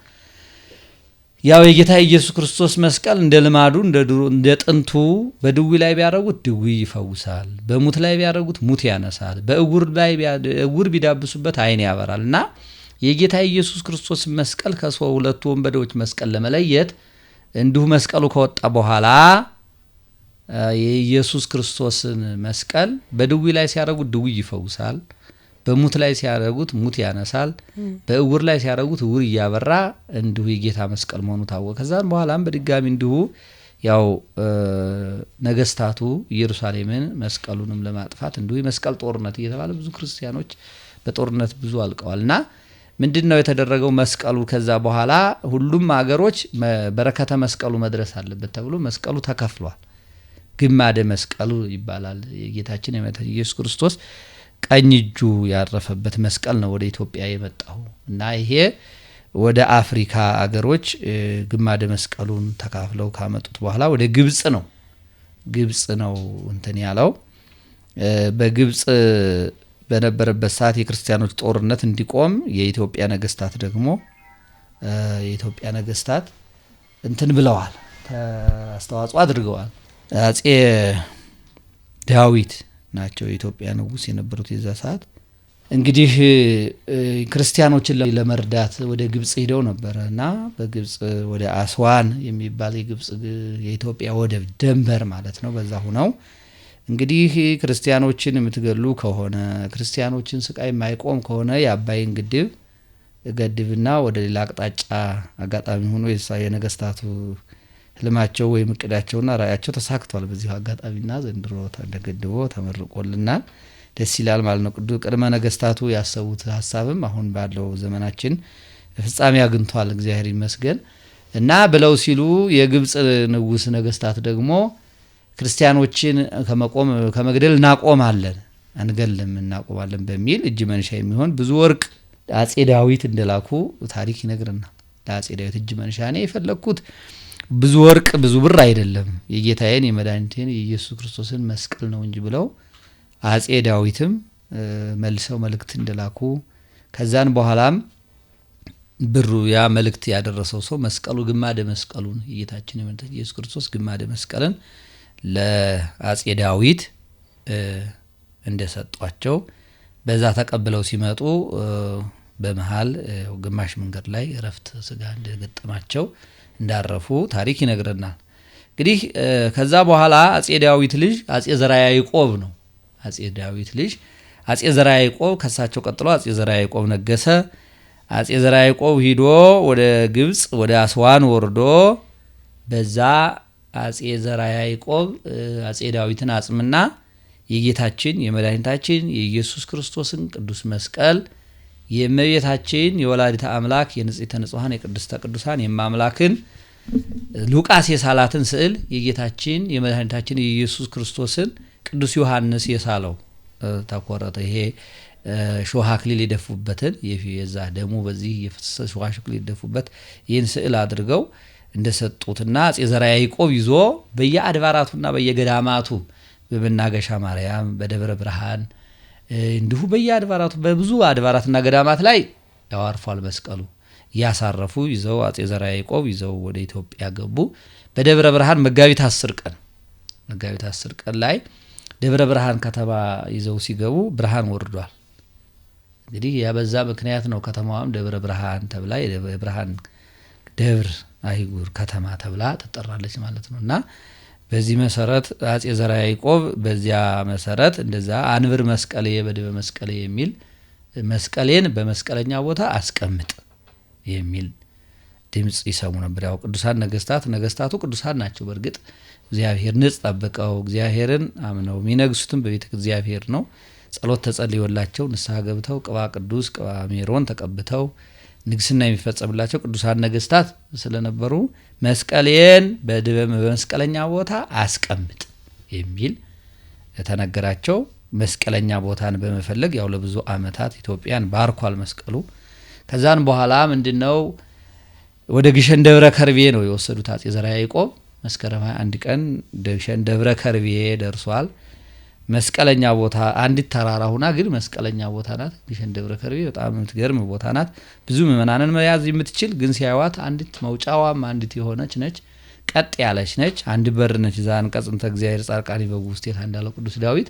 Speaker 1: ያው የጌታ ኢየሱስ ክርስቶስ መስቀል እንደ ልማዱ እንደ ጥንቱ በድዊ ላይ ቢያረጉት ድዊ ይፈውሳል፣ በሙት ላይ ቢያረጉት ሙት ያነሳል፣ በእውር ቢዳብሱበት አይን ያበራልና የጌታ ኢየሱስ ክርስቶስ መስቀል ከሰው ሁለቱ ወንበዴዎች መስቀል ለመለየት እንዲሁ መስቀሉ ከወጣ በኋላ የኢየሱስ ክርስቶስን መስቀል በድዊ ላይ ሲያረጉት ድዊ ይፈውሳል፣ በሙት ላይ ሲያረጉት ሙት ያነሳል፣ በእውር ላይ ሲያረጉት እውር እያበራ እንዲሁ የጌታ መስቀል መሆኑ ታወቀ። ከዛን በኋላም በድጋሚ እንዲሁ ያው ነገስታቱ ኢየሩሳሌምን መስቀሉንም ለማጥፋት እንዲሁ የመስቀል ጦርነት እየተባለ ብዙ ክርስቲያኖች በጦርነት ብዙ አልቀዋልና ምንድነው የተደረገው? መስቀሉ ከዛ በኋላ ሁሉም አገሮች በረከተ መስቀሉ መድረስ አለበት ተብሎ መስቀሉ ተከፍሏል። ግማደ መስቀሉ ይባላል። የጌታችን የመድኃኒታችን ኢየሱስ ክርስቶስ ቀኝ እጁ ያረፈበት መስቀል ነው ወደ ኢትዮጵያ የመጣው እና ይሄ ወደ አፍሪካ አገሮች ግማደ መስቀሉን ተካፍለው ካመጡት በኋላ ወደ ግብጽ ነው እንትን ያለው። በግብጽ በነበረበት ሰዓት የክርስቲያኖች ጦርነት እንዲቆም የኢትዮጵያ ነገስታት እንትን ብለዋል፣ አስተዋጽኦ አድርገዋል። አጼ ዳዊት ናቸው የኢትዮጵያ ንጉስ የነበሩት የዛ ሰዓት። እንግዲህ ክርስቲያኖችን ለመርዳት ወደ ግብጽ ሄደው ነበርና በግብጽ ወደ አስዋን የሚባል የኢትዮጵያ ወደብ ደንበር ማለት ነው። በዛ ሆነው እንግዲህ ክርስቲያኖችን የምትገሉ ከሆነ ክርስቲያኖችን ስቃይ የማይቆም ከሆነ የአባይን ግድብ ገድብና ወደ ሌላ አቅጣጫ አጋጣሚ ሆኖ የነገስታቱ ህልማቸው ወይም እቅዳቸውና ራእያቸው ተሳክቷል። በዚህ አጋጣሚና ዘንድሮ ተገድቦ ተመርቆልናል። ደስ ይላል ማለት ነው። ቅድመ ነገስታቱ ያሰቡት ሐሳብም አሁን ባለው ዘመናችን ፍጻሜ አግኝቷል፣ እግዚአብሔር ይመስገን። እና ብለው ሲሉ የግብጽ ንጉስ ነገስታት ደግሞ ክርስቲያኖችን ከመግደል እናቆማለን አንገልም እናቆማለን በሚል እጅ መንሻ የሚሆን ብዙ ወርቅ አጼ ዳዊት እንደላኩ ታሪክ ይነግረናል። ለአጼ ዳዊት እጅ መንሻ ነው የፈለኩት ብዙ ወርቅ ብዙ ብር አይደለም የጌታዬን የመድኃኒቴን የኢየሱስ ክርስቶስን መስቀል ነው እንጂ ብለው አጼ ዳዊትም መልሰው መልእክት እንደላኩ ከዛን በኋላም ብሩ ያ መልእክት ያደረሰው ሰው መስቀሉ ግማደ መስቀሉን የጌታችን የመድኃኒታችን ኢየሱስ ክርስቶስ ግማደ መስቀልን ለአጼ ዳዊት እንደሰጧቸው በዛ ተቀብለው ሲመጡ በመሃል ግማሽ መንገድ ላይ ረፍት ስጋ እንደገጠማቸው እንዳረፉ ታሪክ ይነግረናል። እንግዲህ ከዛ በኋላ አጼ ዳዊት ልጅ አጼ ዘርዓ ያዕቆብ ነው። አጼ ዳዊት ልጅ አጼ ዘርዓ ያዕቆብ ከሳቸው ቀጥሎ አጼ ዘርዓ ያዕቆብ ነገሰ። አጼ ዘርዓ ያዕቆብ ሂዶ ወደ ግብጽ ወደ አስዋን ወርዶ በዛ አጼ ዘርዓ ያዕቆብ አጼ ዳዊትን አጽምና የጌታችን የመድኃኒታችን የኢየሱስ ክርስቶስን ቅዱስ መስቀል የእመቤታችን የወላዲተ አምላክ የንጽሕተ ንጹሐን የቅድስተ ቅዱሳን የማምላክን ሉቃስ የሳላትን ስዕል የጌታችን የመድኃኒታችን የኢየሱስ ክርስቶስን ቅዱስ ዮሐንስ የሳለው ተቆረጠ። ይሄ ሾህ አክሊል የደፉበትን የዛ ደሙ በዚህ የፈሰሰ ሾህ አክሊል የደፉበት ይህን ስዕል አድርገው እንደሰጡትና አጼ ዘርዓ ያዕቆብ ይዞ በየአድባራቱና በየገዳማቱ በመናገሻ ማርያም በደብረ ብርሃን እንዲሁ በየአድባራቱ በብዙ አድባራትና ገዳማት ላይ ያዋርፏል መስቀሉ ያሳረፉ ይዘው አጼ ዘርዓ ያዕቆብ ይዘው ወደ ኢትዮጵያ ገቡ። በደብረ ብርሃን መጋቢት 10 ቀን ላይ ደብረ ብርሃን ከተማ ይዘው ሲገቡ ብርሃን ወርዷል። እንግዲህ ያበዛ ምክንያት ነው ከተማዋም ደብረ ብርሃን ተብላ የደብረ ብርሃን ደብር አይጉር ከተማ ተብላ ተጠራለች ማለት ነውና በዚህ መሰረት አጼ ዘርዓ ያዕቆብ በዚያ መሰረት እንደዛ አንብር መስቀሌ በድበ መስቀሌ የሚል መስቀሌን በመስቀለኛ ቦታ አስቀምጥ የሚል ድምጽ ይሰሙ ነበር። ያው ቅዱሳን ነገስታቱ ቅዱሳን ናቸው። በእርግጥ እግዚአብሔር ንጽ ጠብቀው እግዚአብሔርን አምነው የሚነግሱትም በቤተ እግዚአብሔር ነው። ጸሎት ተጸልዮላቸው ንስሐ ገብተው ቅባ ቅዱስ ቅባ ሜሮን ተቀብተው ንግስና የሚፈጸምላቸው ቅዱሳን ነገስታት ስለነበሩ መስቀሌን በመስቀለኛ ቦታ አስቀምጥ የሚል ተነገራቸው። መስቀለኛ ቦታን በመፈለግ ያው ለብዙ አመታት ኢትዮጵያን ባርኳል መስቀሉ። ከዛን በኋላ ምንድነው ወደ ግሸን ደብረ ከርቤ ነው የወሰዱት አጼ ዘርዓ ያዕቆብ። መስከረም 21 ቀን ግሸን ደብረ ከርቤ ደርሷል። መስቀለኛ ቦታ አንዲት ተራራ ሆና ግን መስቀለኛ ቦታ ናት። ግሸን ደብረ ከርቤ በጣም የምትገርም ቦታ ናት። ብዙ ምእመናንን መያዝ የምትችል ግን ሲያዩት አንዲት መውጫዋም አንዲት የሆነች ነች፣ ቀጥ ያለች ነች። አንድ በር ነች። ዛ አንቀጽ እንተ እግዚአብሔር ጻድቃን ይበጉ ውስቴታ እንዳለው ቅዱስ ዳዊት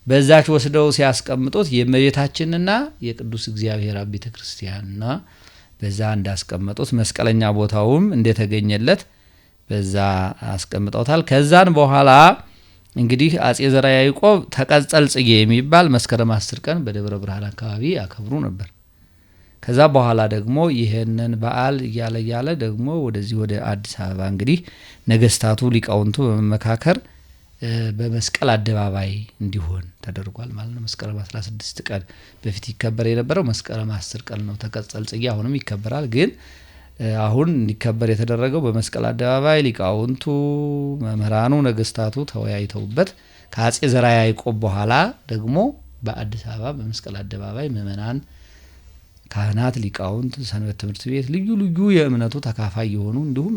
Speaker 1: በዛች ወስደው ሲያስቀምጡት የእመቤታችንና የቅዱስ እግዚአብሔር አብ ቤተ ክርስቲያንና በዛ እንዳስቀመጡት መስቀለኛ ቦታውም እንደተገኘለት በዛ አስቀምጠውታል። ከዛን በኋላ እንግዲህ አጼ ዘርዓ ያዕቆብ ተቀጸል ጽጌ የሚባል መስከረም 10 ቀን በደብረ ብርሃን አካባቢ ያከብሩ ነበር። ከዛ በኋላ ደግሞ ይሄንን በዓል እያለ ደግሞ ወደዚህ ወደ አዲስ አበባ እንግዲህ ነገስታቱ ሊቃውንቱ በመመካከር በመስቀል አደባባይ እንዲሆን ተደርጓል ማለት ነው። መስከረም 16 ቀን በፊት ይከበር የነበረው መስከረም 10 ቀን ነው ተቀጸል ጽጌ። አሁንም ይከበራል፣ ግን አሁን እንዲከበር የተደረገው በመስቀል አደባባይ ሊቃውንቱ መምህራኑ ነገስታቱ ተወያይተውበት ከአጼ ዘርዓ ያዕቆብ በኋላ ደግሞ በአዲስ አበባ በመስቀል አደባባይ ምእመናን፣ ካህናት፣ ሊቃውንት፣ ሰንበት ትምህርት ቤት ልዩ ልዩ የእምነቱ ተካፋይ የሆኑ እንዲሁም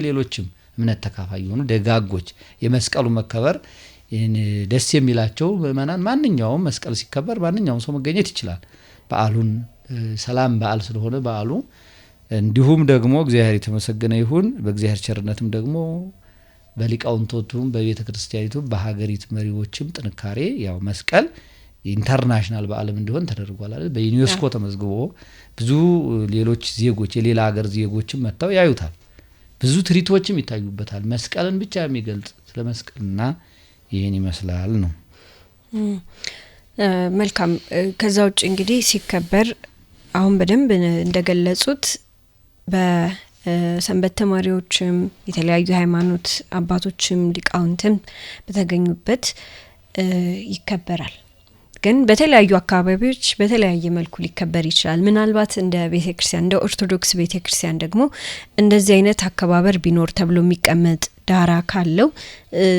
Speaker 1: ሌሎችም እምነት ተካፋይ የሆኑ ደጋጎች የመስቀሉ መከበር ደስ የሚላቸው ምእመናን ማንኛውም መስቀል ሲከበር ማንኛውም ሰው መገኘት ይችላል። በዓሉን ሰላም በዓል ስለሆነ በዓሉ እንዲሁም ደግሞ እግዚአብሔር የተመሰገነ ይሁን በእግዚአብሔር ቸርነትም ደግሞ በሊቃውንቶቱም በቤተ ክርስቲያኒቱ በሀገሪቱ መሪዎችም ጥንካሬ ያው መስቀል ኢንተርናሽናል በዓለም እንዲሆን ተደርጓል አይደል? በዩኔስኮ ተመዝግቦ ብዙ ሌሎች ዜጎች የሌላ ሀገር ዜጎችም መጥተው ያዩታል። ብዙ ትርኢቶችም ይታዩበታል። መስቀልን ብቻ የሚገልጽ ስለ መስቀልና ይሄን ይመስላል ነው።
Speaker 3: መልካም። ከዛ ውጭ እንግዲህ ሲከበር አሁን በደንብ እንደገለጹት በሰንበት ተማሪዎችም የተለያዩ ሃይማኖት አባቶችም ሊቃውንትም በተገኙበት ይከበራል። ግን በተለያዩ አካባቢዎች በተለያየ መልኩ ሊከበር ይችላል። ምናልባት እንደ ቤተክርስቲያን እንደ ኦርቶዶክስ ቤተክርስቲያን ደግሞ እንደዚህ አይነት አከባበር ቢኖር ተብሎ የሚቀመጥ ዳራ ካለው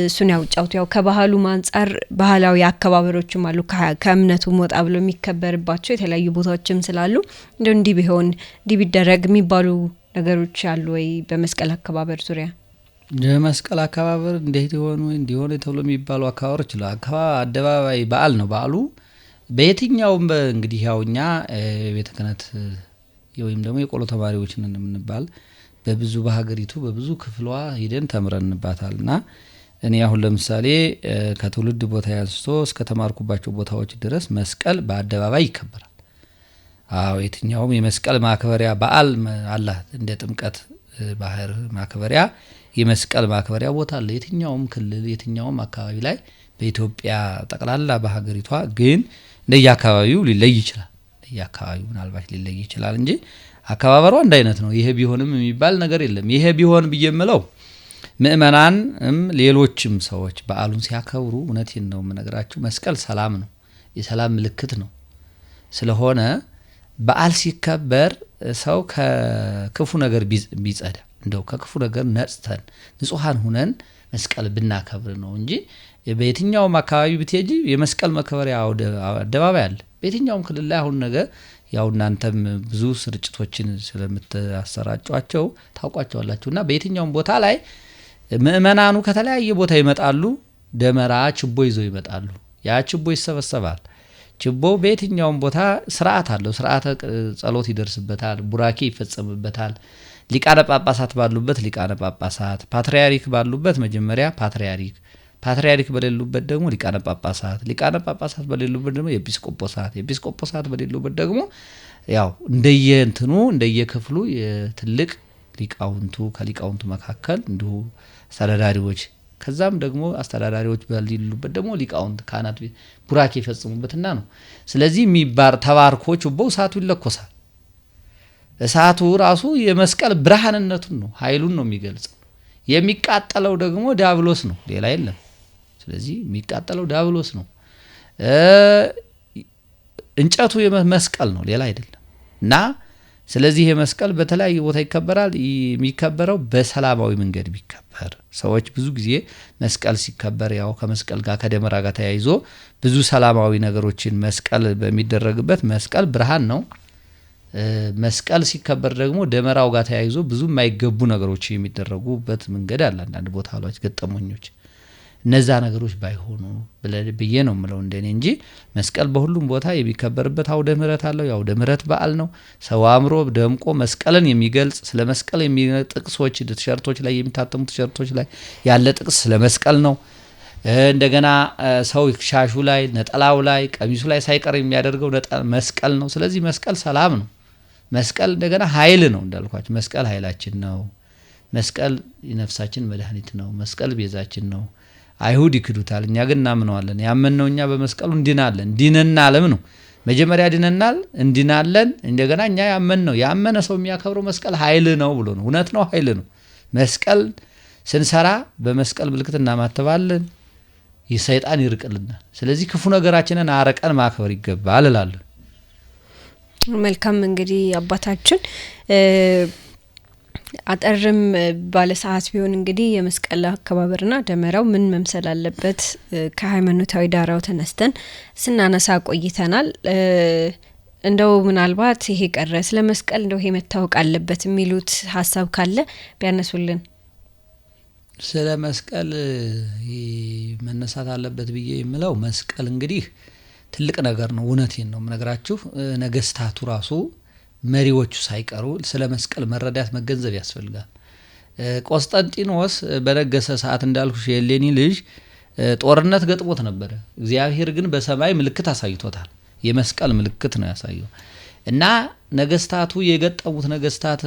Speaker 3: እሱን ያውጫውት ያው ከባህሉ አንፃር ባህላዊ አከባበሮችም አሉ ከእምነቱ ወጣ ብሎ የሚከበርባቸው የተለያዩ ቦታዎችም ስላሉ እንዲህ ቢሆን እንዲህ ቢደረግ የሚባሉ ነገሮች አሉ ወይ በመስቀል አከባበር ዙሪያ?
Speaker 1: የመስቀል አከባበር እንዴት ይሆኑ እንዲሆነ ተብሎ የሚባሉ አከባበሮች አደባባይ በዓል ነው። በዓሉ በየትኛውም እንግዲህ ያውኛ ቤተ ክህነት ወይም ደግሞ የቆሎ ተማሪዎች ነን የምንባል በብዙ በሀገሪቱ በብዙ ክፍሏ ሄደን ተምረንባታልና እኔ አሁን ለምሳሌ ከትውልድ ቦታ ያንስቶ እስከ ተማርኩባቸው ቦታዎች ድረስ መስቀል በአደባባይ ይከበራል። የትኛውም የመስቀል ማክበሪያ በዓል አለ። እንደ ጥምቀት ባህር ማክበሪያ የመስቀል ማክበሪያ ቦታ አለ። የትኛውም ክልል የትኛውም አካባቢ ላይ በኢትዮጵያ ጠቅላላ በሀገሪቷ ግን እንደየአካባቢው ሊለይ ይችላል። እንደየአካባቢው ምናልባት ሊለይ ይችላል እንጂ አከባበሩ አንድ አይነት ነው። ይሄ ቢሆንም የሚባል ነገር የለም። ይሄ ቢሆን ብየምለው ምእመናንም ሌሎችም ሰዎች በዓሉን ሲያከብሩ እውነቴን ነው የምነግራችሁ መስቀል ሰላም ነው፣ የሰላም ምልክት ነው። ስለሆነ በዓል ሲከበር ሰው ከክፉ ነገር ቢጸዳ እንደው ከክፉ ነገር ነጽተን ንጹሃን ሁነን መስቀል ብናከብር ነው እንጂ በየትኛውም አካባቢ ብትሄጂ የመስቀል መከበሪያ አደባባይ አለ። በየትኛውም ክልል ላይ አሁን ነገር ያው እናንተም ብዙ ስርጭቶችን ስለምታሰራጯቸው ታውቋቸዋላችሁና በየትኛውም ቦታ ላይ ምእመናኑ ከተለያየ ቦታ ይመጣሉ። ደመራ ችቦ ይዘው ይመጣሉ። ያ ችቦ ይሰበሰባል። ችቦ በየትኛውም ቦታ ስርዓት አለው። ስርዓተ ጸሎት ይደርስበታል፣ ቡራኬ ይፈጸምበታል። ሊቃነ ጳጳሳት ባሉበት ሊቃነ ጳጳሳት፣ ፓትርያርክ ባሉበት መጀመሪያ ፓትርያርክ በሌሉበት ደግሞ ሊቃነ ጳጳሳት፣ ሊቃነ ጳጳሳት በሌሉበት ደግሞ ኤጲስቆጶሳት በሌሉበት ደግሞ ያው እንደየእንትኑ እንደየክፍሉ የትልቅ ሊቃውንቱ ከሊቃውንቱ መካከል እንዲሁ አስተዳዳሪዎች ከዛም ደግሞ አስተዳዳሪዎች በሌሉበት ደግሞ ሊቃውንት ካህናት ቡራኬ ይፈጽሙበትና ነው። ስለዚህ ተባርኮ ችቦው እሳቱ ይለኮሳል። እሳቱ ራሱ የመስቀል ብርሃንነቱን ነው ኃይሉን ነው የሚገልጸው። የሚቃጠለው ደግሞ ዲያብሎስ ነው፣ ሌላ የለም። ስለዚህ የሚቃጠለው ዲያብሎስ ነው። እንጨቱ መስቀል ነው፣ ሌላ አይደለም። እና ስለዚህ የመስቀል በተለያየ ቦታ ይከበራል። የሚከበረው በሰላማዊ መንገድ ቢከበር ሰዎች ብዙ ጊዜ መስቀል ሲከበር ያው ከመስቀል ጋር ከደመራ ጋር ተያይዞ ብዙ ሰላማዊ ነገሮችን መስቀል በሚደረግበት መስቀል ብርሃን ነው። መስቀል ሲከበር ደግሞ ደመራው ጋር ተያይዞ ብዙ የማይገቡ ነገሮች የሚደረጉበት መንገድ አለ። አንዳንድ ቦታ ላይ ገጠመኞች እነዛ ነገሮች ባይሆኑ ብዬ ነው የምለው እንደኔ እንጂ መስቀል በሁሉም ቦታ የሚከበርበት አውደ ምሕረት አለው። የአውደ ምሕረት በዓል ነው። ሰው አምሮ ደምቆ መስቀልን የሚገልጽ ስለ መስቀል ጥቅሶች ቲሸርቶች ላይ የሚታተሙ ቲሸርቶች ላይ ያለ ጥቅስ ስለ መስቀል ነው። እንደገና ሰው ሻሹ ላይ ነጠላው ላይ ቀሚሱ ላይ ሳይቀር የሚያደርገው መስቀል ነው። ስለዚህ መስቀል ሰላም ነው። መስቀል እንደገና ኃይል ነው። እንዳልኳችሁ መስቀል ኃይላችን ነው። መስቀል የነፍሳችን መድኃኒት ነው። መስቀል ቤዛችን ነው። አይሁድ ይክዱታል፣ እኛ ግን እናምነዋለን። ያመንነው እኛ በመስቀሉ እንድናለን። ድነናልም ነው መጀመሪያ ድነናል፣ እንድናለን። እንደገና እኛ ያመነ ሰው የሚያከብረው መስቀል ኃይል ነው ብሎ ነው። እውነት ነው፣ ኃይል ነው። መስቀል ስንሰራ በመስቀል ምልክት እናማተባለን፣ ሰይጣን ይርቅልናል። ስለዚህ ክፉ ነገራችንን አረቀን ማክበር ይገባል እላለሁ።
Speaker 3: መልካም እንግዲህ አባታችን አጠርም ባለ ሰዓት ቢሆን እንግዲህ የመስቀል አከባበርና ደመራው ምን መምሰል አለበት ከሃይማኖታዊ ዳራው ተነስተን ስናነሳ ቆይተናል። እንደው ምናልባት ይሄ ቀረ ስለ መስቀል እንደው ይሄ መታወቅ አለበት የሚሉት ሀሳብ ካለ ቢያነሱልን።
Speaker 1: ስለ መስቀል መነሳት አለበት ብዬ የምለው መስቀል እንግዲህ ትልቅ ነገር ነው። እውነቴን ነው የምነግራችሁ። ነገስታቱ ራሱ መሪዎቹ ሳይቀሩ ስለ መስቀል መረዳት መገንዘብ ያስፈልጋል። ቆስጠንጢኖስ በነገሰ ሰዓት እንዳልኩሽ የሌኒ ልጅ ጦርነት ገጥሞት ነበረ። እግዚአብሔር ግን በሰማይ ምልክት አሳይቶታል። የመስቀል ምልክት ነው ያሳየው። እና ነገስታቱ የገጠሙት ነገስታት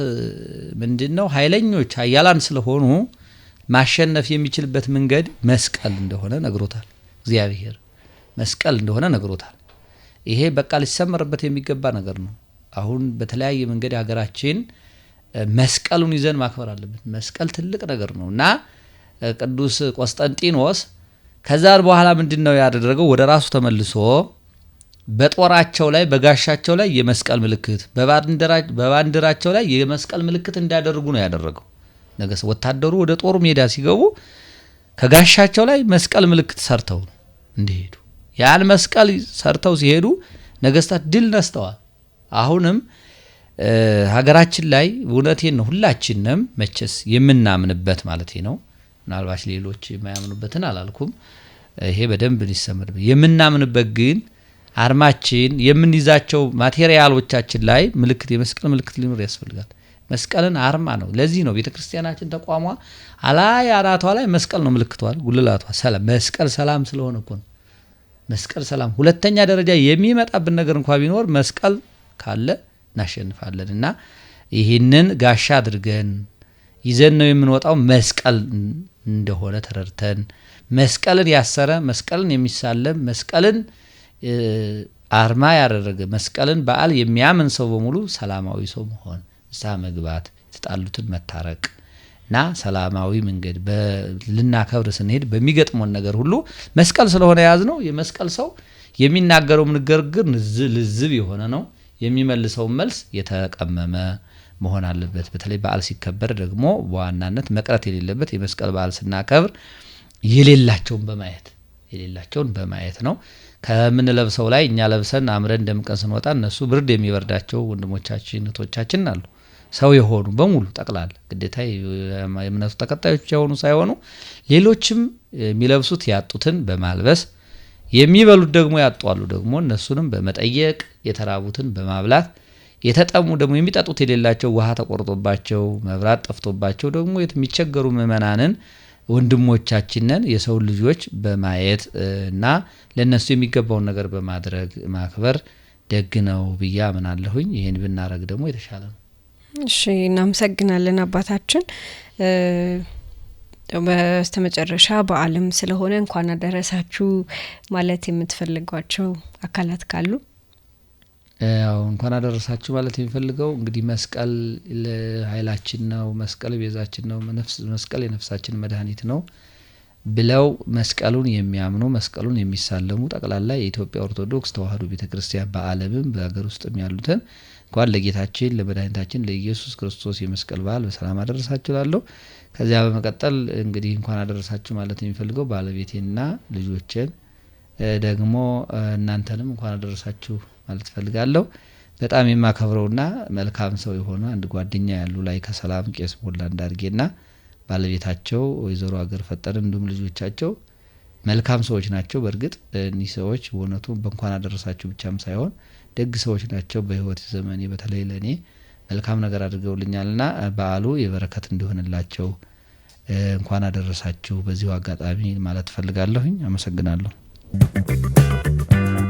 Speaker 1: ምንድነው ኃይለኞች ኃያላን ስለሆኑ ማሸነፍ የሚችልበት መንገድ መስቀል እንደሆነ ነግሮታል። እግዚአብሔር መስቀል እንደሆነ ነግሮታል። ይሄ በቃ ሊሰመርበት የሚገባ ነገር ነው። አሁን በተለያየ መንገድ ሀገራችን መስቀሉን ይዘን ማክበር አለበት። መስቀል ትልቅ ነገር ነው እና ቅዱስ ቆስጠንጢኖስ ከዛ በኋላ ምንድነው ያደረገው? ወደ ራሱ ተመልሶ በጦራቸው ላይ በጋሻቸው ላይ የመስቀል ምልክት በባንዲራቸው ላይ የመስቀል ምልክት እንዳደርጉ ነው ያደረገው። ነገስ ወታደሩ ወደ ጦር ሜዳ ሲገቡ ከጋሻቸው ላይ መስቀል ምልክት ሰርተው እንዲሄዱ ያን መስቀል ሰርተው ሲሄዱ ነገስታት ድል ነስተዋል። አሁንም ሀገራችን ላይ እውነቴን ነው ሁላችንም መቸስ የምናምንበት ማለት ነው ምናልባት ሌሎች የማያምኑበትን አላልኩም ይሄ በደንብ ሊሰመር የምናምንበት ግን አርማችን የምንይዛቸው ማቴሪያሎቻችን ላይ ምልክት የመስቀል ምልክት ሊኖር ያስፈልጋል። መስቀልን አርማ ነው። ለዚህ ነው ቤተክርስቲያናችን ተቋሟ አላይ አራቷ ላይ መስቀል ነው ምልክቷል ጉልላቷ ሰላም መስቀል ሰላም ስለሆነ እኮ ነው። መስቀል ሰላም ሁለተኛ ደረጃ የሚመጣብን ነገር እንኳን ቢኖር መስቀል ካለ እናሸንፋለንና ይሄንን ጋሻ አድርገን ይዘን ነው የምንወጣው መስቀል እንደሆነ ተረድተን መስቀልን ያሰረ መስቀልን የሚሳለም መስቀልን አርማ ያደረገ መስቀልን በዓል የሚያምን ሰው በሙሉ ሰላማዊ ሰው መሆን ንስሐ መግባት ተጣሉትን መታረቅ እና ሰላማዊ መንገድ ልናከብር ስንሄድ በሚገጥመን ነገር ሁሉ መስቀል ስለሆነ ያዝነው የመስቀል ሰው የሚናገረው ንግግር ልዝብ የሆነ ነው የሚመልሰው መልስ የተቀመመ መሆን አለበት። በተለይ በዓል ሲከበር ደግሞ በዋናነት መቅረት የሌለበት የመስቀል በዓል ስናከብር የሌላቸውን በማየት ነው። ከምን ለብሰው ላይ እኛ ለብሰን አምረን ደምቀን ስንወጣ እነሱ ብርድ የሚበርዳቸው ወንድሞቻችን እህቶቻችን አሉ። ሰው የሆኑ በሙሉ ጠቅላላ ግዴታ የእምነቱ ተከታዮች የሆኑ ሳይሆኑ ሌሎችም የሚለብሱት ያጡትን በማልበስ የሚበሉት ደግሞ ያጧሉ ደግሞ እነሱንም በመጠየቅ የተራቡትን በማብላት የተጠሙ ደግሞ የሚጠጡት የሌላቸው ውሃ ተቆርጦባቸው መብራት ጠፍቶባቸው ደግሞ የሚቸገሩ ምእመናንን ወንድሞቻችንን የሰው ልጆች በማየት እና ለነሱ የሚገባውን ነገር በማድረግ ማክበር ደግ ነው ብዬ አምናለሁኝ። ይሄን ብናረግ ደግሞ የተሻለ ነው።
Speaker 3: እሺ እናመሰግናለን አባታችን። በስተመጨረሻ በዓለም ስለሆነ እንኳን አደረሳችሁ ማለት የምትፈልጓቸው አካላት ካሉ?
Speaker 1: ያው እንኳን አደረሳችሁ ማለት የሚፈልገው እንግዲህ መስቀል ለኃይላችን ነው፣ መስቀል ቤዛችን ነው፣ መስቀል የነፍሳችን መድኃኒት ነው ብለው መስቀሉን የሚያምኑ መስቀሉን የሚሳለሙ ጠቅላላ የኢትዮጵያ ኦርቶዶክስ ተዋሕዶ ቤተክርስቲያን በዓለምም በሀገር ውስጥም ያሉትን እንኳን ለጌታችን ለመድኃኒታችን ለኢየሱስ ክርስቶስ የመስቀል በዓል በሰላም አደረሳችሁ ላለሁ። ከዚያ በመቀጠል እንግዲህ እንኳን አደረሳችሁ ማለት የሚፈልገው ባለቤቴና ልጆቼን ደግሞ እናንተንም እንኳን አደረሳችሁ ማለት ፈልጋለሁ። በጣም የማከብረውና መልካም ሰው የሆነ አንድ ጓደኛ ያሉ ላይ ከሰላም ቄስ ሞላ እንዳርጌና ባለቤታቸው ወይዘሮ አገር ፈጠረ እንዲሁም ልጆቻቸው መልካም ሰዎች ናቸው። በእርግጥ እኒህ ሰዎች በእውነቱ በእንኳን አደረሳችሁ ብቻም ሳይሆን ደግ ሰዎች ናቸው። በህይወት ዘመኔ በተለይ ለኔ መልካም ነገር አድርገውልኛልና በዓሉ የበረከት እንዲሆንላቸው እንኳን አደረሳችሁ በዚሁ አጋጣሚ ማለት ፈልጋለሁኝ። አመሰግናለሁ።